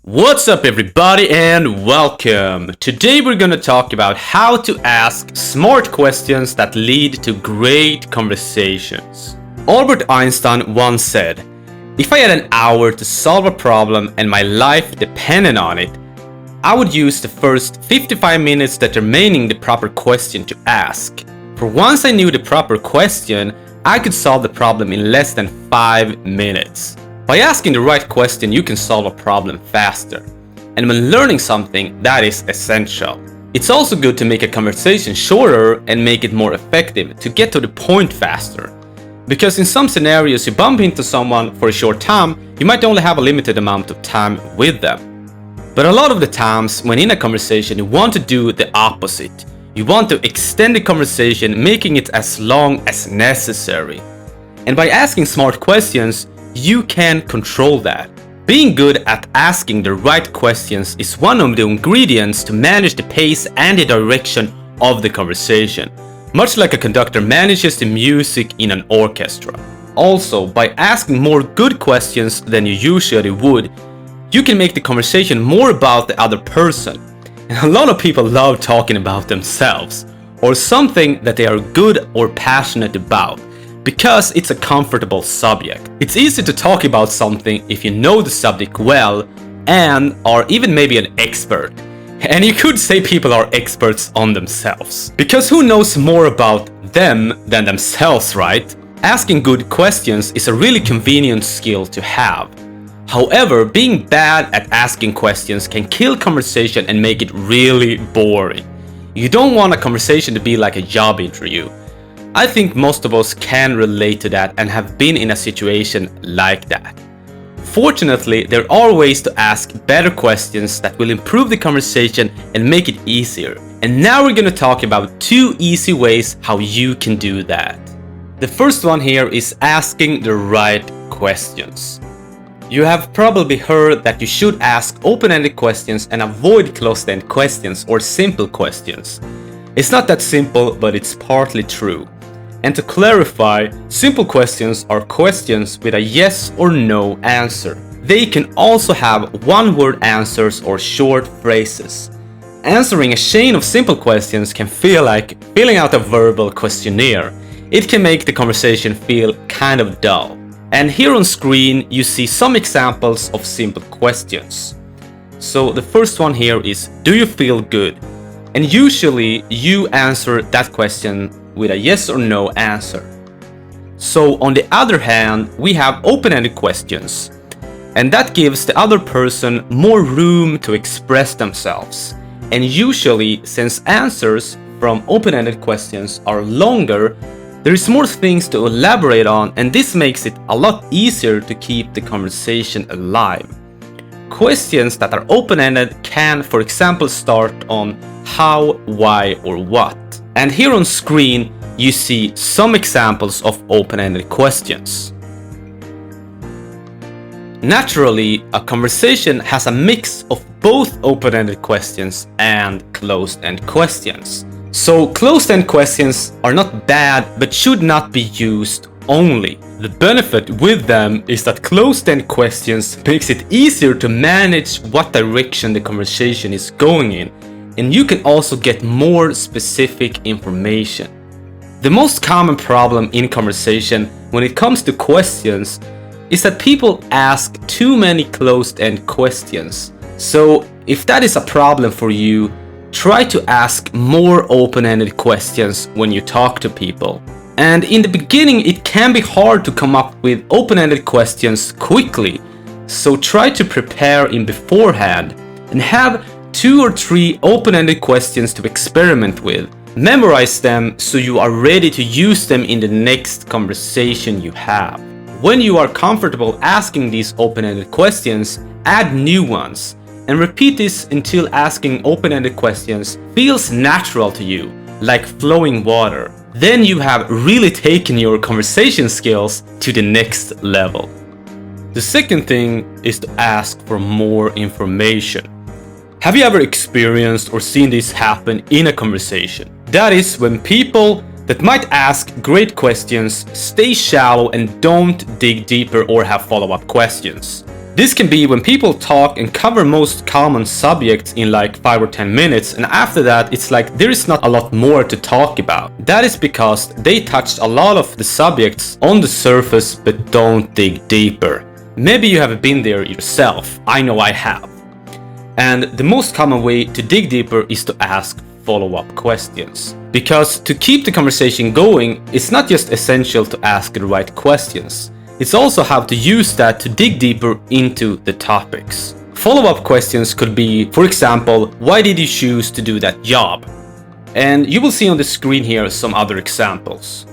What's up everybody and welcome! Today we're gonna talk about how to ask smart questions that lead to great conversations. Albert Einstein once said, "If I had an hour to solve a problem and my life depended on it, I would use the first 55 minutes determining the proper question to ask. For once I knew the proper question, I could solve the problem in less than 5 minutes." By asking the right question, you can solve a problem faster. And when learning something, that is essential. It's also good to make a conversation shorter and make it more effective to get to the point faster. Because in some scenarios you bump into someone for a short time, you might only have a limited amount of time with them. But a lot of the times when in a conversation you want to do the opposite. You want to extend the conversation, making it as long as necessary. And by asking smart questions, you can control that. Being good at asking the right questions is one of the ingredients to manage the pace and the direction of the conversation, much like a conductor manages the music in an orchestra. Also, by asking more good questions than you usually would, you can make the conversation more about the other person. And a lot of people love talking about themselves, or something that they are good or passionate about, because it's a comfortable subject. It's easy to talk about something if you know the subject well and are even maybe an expert. And you could say people are experts on themselves. Because who knows more about them than themselves, right? Asking good questions is a really convenient skill to have. However, being bad at asking questions can kill conversation and make it really boring. You don't want a conversation to be like a job interview. I think most of us can relate to that and have been in a situation like that. Fortunately, there are ways to ask better questions that will improve the conversation and make it easier. And now we're going to talk about 2 easy ways how you can do that. The first one here is asking the right questions. You have probably heard that you should ask open-ended questions and avoid closed-ended questions or simple questions. It's not that simple, but it's partly true. And to clarify, simple questions are questions with a yes or no answer. They can also have one-word answers or short phrases. Answering a chain of simple questions can feel like filling out a verbal questionnaire. It can make the conversation feel kind of dull. And here on screen you see some examples of simple questions. So the first one here is, do you feel good? And usually you answer that question with a yes or no answer. So on the other hand, we have open-ended questions, and that gives the other person more room to express themselves. And usually, since answers from open-ended questions are longer, there is more things to elaborate on, and this makes it a lot easier to keep the conversation alive. Questions that are open-ended can, for example, start on how, why, or what. And here on screen, you see some examples of open-ended questions. Naturally, a conversation has a mix of both open-ended questions and closed-end questions. So closed-end questions are not bad, but should not be used only. The benefit with them is that closed-end questions makes it easier to manage what direction the conversation is going in, and you can also get more specific information. The most common problem in conversation when it comes to questions is that people ask too many closed-end questions. So if that is a problem for you, try to ask more open-ended questions when you talk to people. And in the beginning it can be hard to come up with open-ended questions quickly, so try to prepare in beforehand and have 2 or 3 open-ended questions to experiment with. Memorize them so you are ready to use them in the next conversation you have. When you are comfortable asking these open-ended questions, add new ones, and repeat this until asking open-ended questions feels natural to you, like flowing water. Then you have really taken your conversation skills to the next level. The second thing is to ask for more information. Have you ever experienced or seen this happen in a conversation? That is when people that might ask great questions stay shallow and don't dig deeper or have follow-up questions. This can be when people talk and cover most common subjects in like 5 or 10 minutes, and after that it's like there is not a lot more to talk about. That is because they touched a lot of the subjects on the surface but don't dig deeper. Maybe you have been there yourself. I know I have. And the most common way to dig deeper is to ask follow-up questions. Because to keep the conversation going, it's not just essential to ask the right questions. It's also how to use that to dig deeper into the topics. Follow-up questions could be, for example, why did you choose to do that job? And you will see on the screen here some other examples.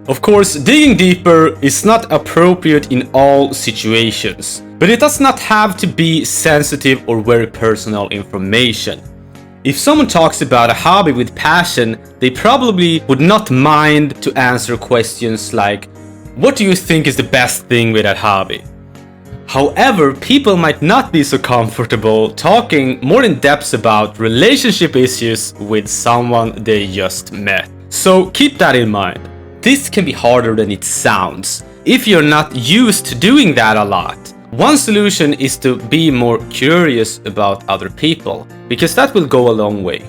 Of course, digging deeper is not appropriate in all situations, but it does not have to be sensitive or very personal information. If someone talks about a hobby with passion, they probably would not mind to answer questions like, what do you think is the best thing with that hobby? However, people might not be so comfortable talking more in depth about relationship issues with someone they just met. So keep that in mind. This can be harder than it sounds if you're not used to doing that a lot. One solution is to be more curious about other people, because that will go a long way.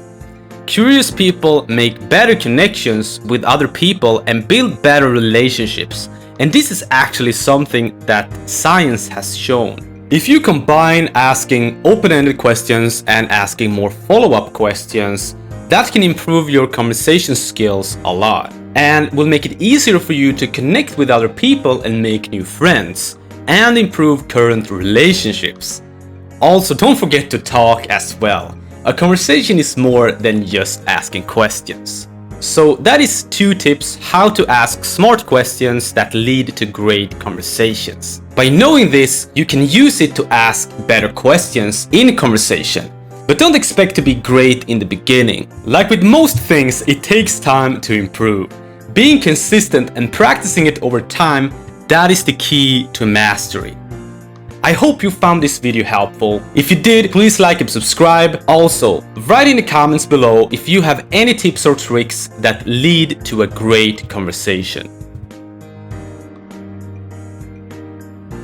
Curious people make better connections with other people and build better relationships. And this is actually something that science has shown. If you combine asking open-ended questions and asking more follow-up questions, that can improve your conversation skills a lot and will make it easier for you to connect with other people and make new friends and improve current relationships. Also, don't forget to talk as well. A conversation is more than just asking questions. So that is 2 tips how to ask smart questions that lead to great conversations. By knowing this, you can use it to ask better questions in conversation. But don't expect to be great in the beginning. Like with most things, it takes time to improve. Being consistent and practicing it over time, that is the key to mastery. I hope you found this video helpful. If you did, please like and subscribe. Also, write in the comments below if you have any tips or tricks that lead to a great conversation.